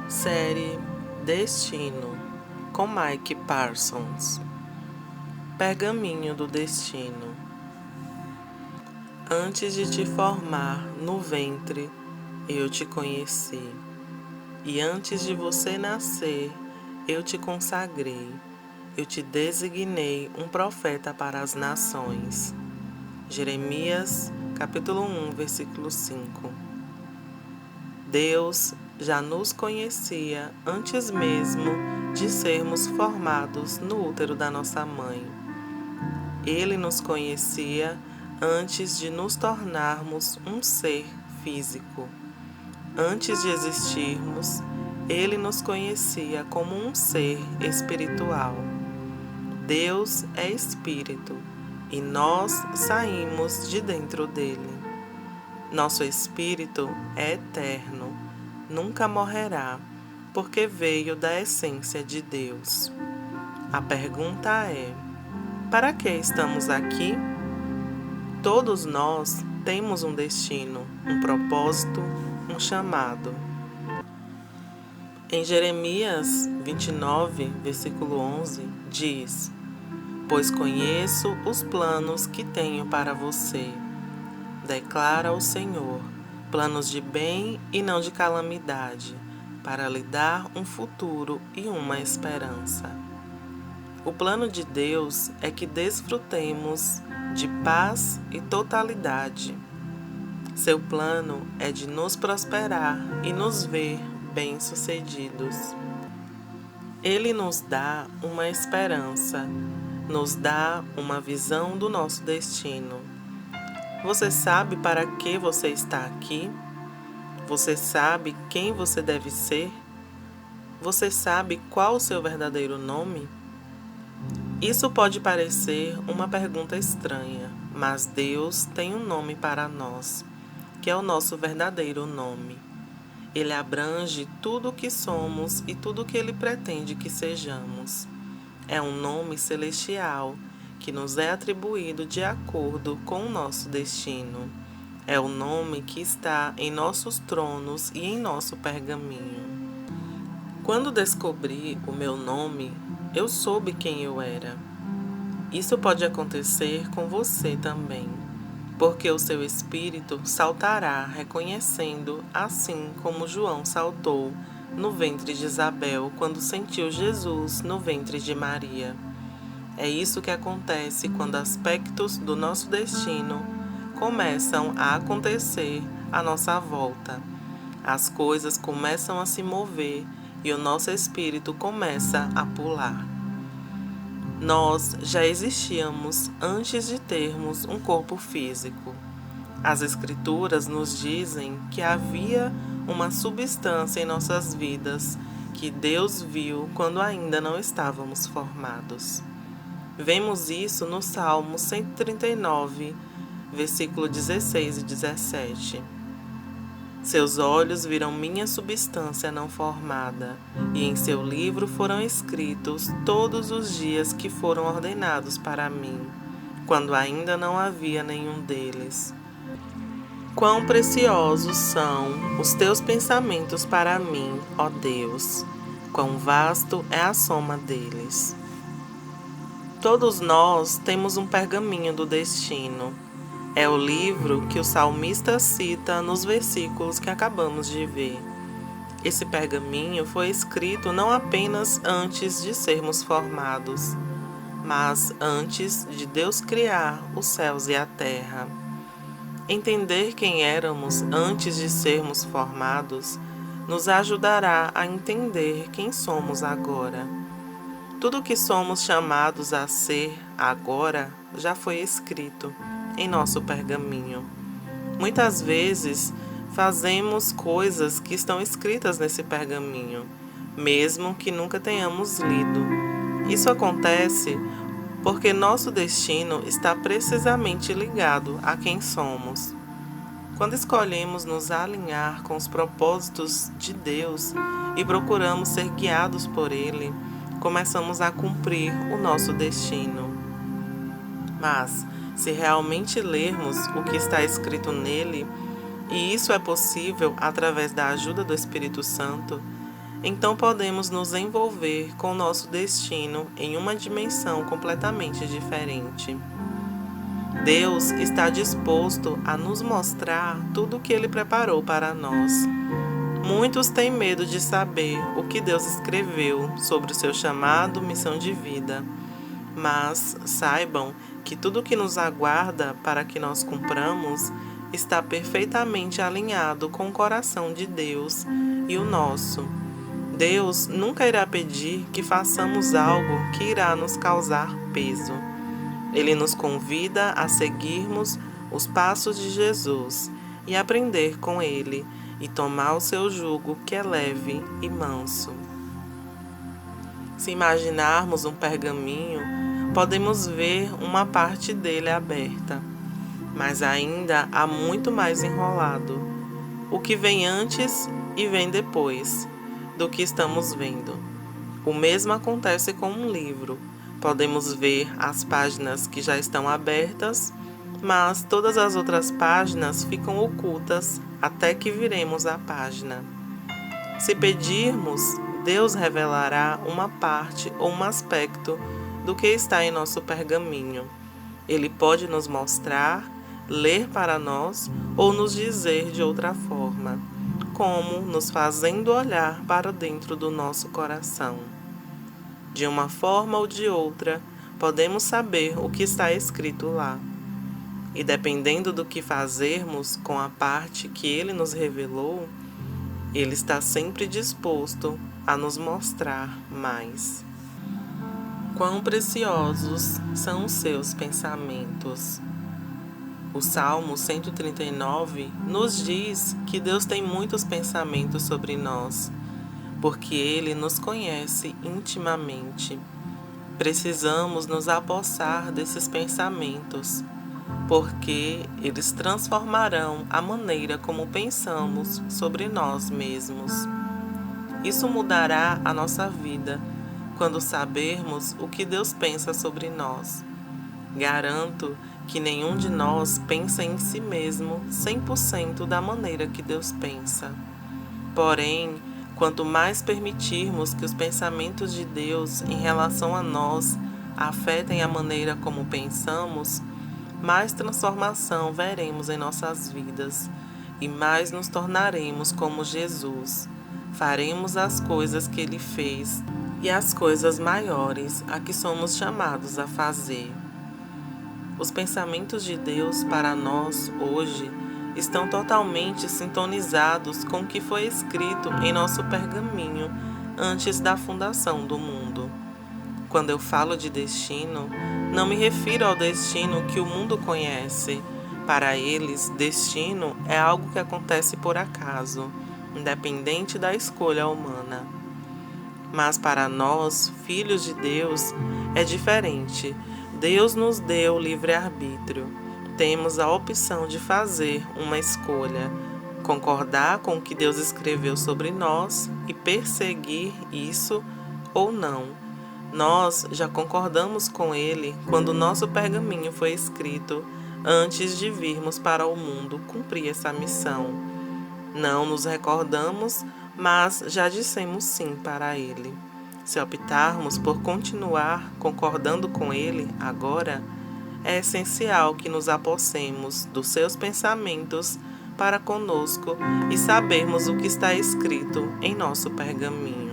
Série Destino, com Mike Parsons. Pergaminho do Destino. Antes de te formar no ventre, eu te conheci. E antes de você nascer, eu te consagrei. Eu te designei um profeta para as nações. Jeremias, capítulo 1, versículo 5. Deus já nos conhecia antes mesmo de sermos formados no útero da nossa mãe. Ele nos conhecia antes de nos tornarmos um ser físico. Antes de existirmos, Ele nos conhecia como um ser espiritual. Deus é espírito e nós saímos de dentro dele. Nosso espírito é eterno, nunca morrerá, porque veio da essência de Deus. A pergunta é: para que estamos aqui? Todos nós temos um destino, um propósito, um chamado. Em Jeremias 29, versículo 11, diz: Pois conheço os planos que tenho para você, declara o Senhor, planos de bem e não de calamidade, para lhe dar um futuro e uma esperança. O plano de Deus é que desfrutemos de paz e totalidade. Seu plano é de nos prosperar e nos ver bem-sucedidos. Ele nos dá uma esperança, nos dá uma visão do nosso destino. Você sabe para que você está aqui? Você sabe quem você deve ser? Você sabe qual o seu verdadeiro nome? Isso pode parecer uma pergunta estranha, mas Deus tem um nome para nós, que é o nosso verdadeiro nome. Ele abrange tudo o que somos e tudo o que Ele pretende que sejamos. É um nome celestial, que nos é atribuído de acordo com o nosso destino. É o nome que está em nossos tronos e em nosso pergaminho. Quando descobri o meu nome, eu soube quem eu era. Isso pode acontecer com você também, porque o seu espírito saltará reconhecendo, assim como João saltou no ventre de Isabel quando sentiu Jesus no ventre de Maria. É isso que acontece quando aspectos do nosso destino começam a acontecer à nossa volta. As coisas começam a se mover e o nosso espírito começa a pular. Nós já existíamos antes de termos um corpo físico. As Escrituras nos dizem que havia uma substância em nossas vidas que Deus viu quando ainda não estávamos formados. Vemos isso no Salmo 139, versículo 16 e 17. Seus olhos viram minha substância não formada, e em seu livro foram escritos todos os dias que foram ordenados para mim, quando ainda não havia nenhum deles. Quão preciosos são os teus pensamentos para mim, ó Deus! Quão vasto é a soma deles! Todos nós temos um pergaminho do destino. É o livro que o salmista cita nos versículos que acabamos de ver. Esse pergaminho foi escrito não apenas antes de sermos formados, mas antes de Deus criar os céus e a terra. Entender quem éramos antes de sermos formados nos ajudará a entender quem somos agora. Tudo o que somos chamados a ser agora já foi escrito em nosso pergaminho. Muitas vezes fazemos coisas que estão escritas nesse pergaminho, mesmo que nunca tenhamos lido. Isso acontece porque nosso destino está precisamente ligado a quem somos. Quando escolhemos nos alinhar com os propósitos de Deus e procuramos ser guiados por Ele, começamos a cumprir o nosso destino. Mas, se realmente lermos o que está escrito nele, e isso é possível através da ajuda do Espírito Santo, então podemos nos envolver com nosso destino em uma dimensão completamente diferente. Deus está disposto a nos mostrar tudo o que Ele preparou para nós. Muitos têm medo de saber o que Deus escreveu sobre o seu chamado, missão de vida. Mas saibam que tudo o que nos aguarda para que nós cumpramos está perfeitamente alinhado com o coração de Deus e o nosso. Deus nunca irá pedir que façamos algo que irá nos causar peso. Ele nos convida a seguirmos os passos de Jesus e aprender com Ele e tomar o seu jugo, que é leve e manso. Se imaginarmos um pergaminho, podemos ver uma parte dele aberta, mas ainda há muito mais enrolado. O que vem antes e vem depois do que estamos vendo. O mesmo acontece com um livro. Podemos ver as páginas que já estão abertas, mas todas as outras páginas ficam ocultas até que viremos a página. Se pedirmos, Deus revelará uma parte ou um aspecto do que está em nosso pergaminho. Ele pode nos mostrar, ler para nós ou nos dizer de outra forma, como nos fazendo olhar para dentro do nosso coração. De uma forma ou de outra, podemos saber o que está escrito lá. E dependendo do que fazermos com a parte que Ele nos revelou, Ele está sempre disposto a nos mostrar mais. Quão preciosos são os seus pensamentos! O Salmo 139 nos diz que Deus tem muitos pensamentos sobre nós, porque Ele nos conhece intimamente. Precisamos nos apossar desses pensamentos, porque eles transformarão a maneira como pensamos sobre nós mesmos. Isso mudará a nossa vida quando sabermos o que Deus pensa sobre nós. Garanto que nenhum de nós pensa em si mesmo 100% da maneira que Deus pensa. Porém, quanto mais permitirmos que os pensamentos de Deus em relação a nós afetem a maneira como pensamos, mais transformação veremos em nossas vidas e mais nos tornaremos como Jesus. Faremos as coisas que Ele fez e as coisas maiores a que somos chamados a fazer. Os pensamentos de Deus para nós hoje estão totalmente sintonizados com o que foi escrito em nosso pergaminho antes da fundação do mundo. Quando eu falo de destino, não me refiro ao destino que o mundo conhece. Para eles, destino é algo que acontece por acaso, independente da escolha humana. Mas para nós, filhos de Deus, é diferente. Deus nos deu livre-arbítrio. Temos a opção de fazer uma escolha, concordar com o que Deus escreveu sobre nós e perseguir isso ou não. Nós já concordamos com Ele quando nosso pergaminho foi escrito, antes de virmos para o mundo cumprir essa missão. Não nos recordamos, mas já dissemos sim para Ele. Se optarmos por continuar concordando com Ele agora, é essencial que nos apossemos dos seus pensamentos para conosco e sabermos o que está escrito em nosso pergaminho.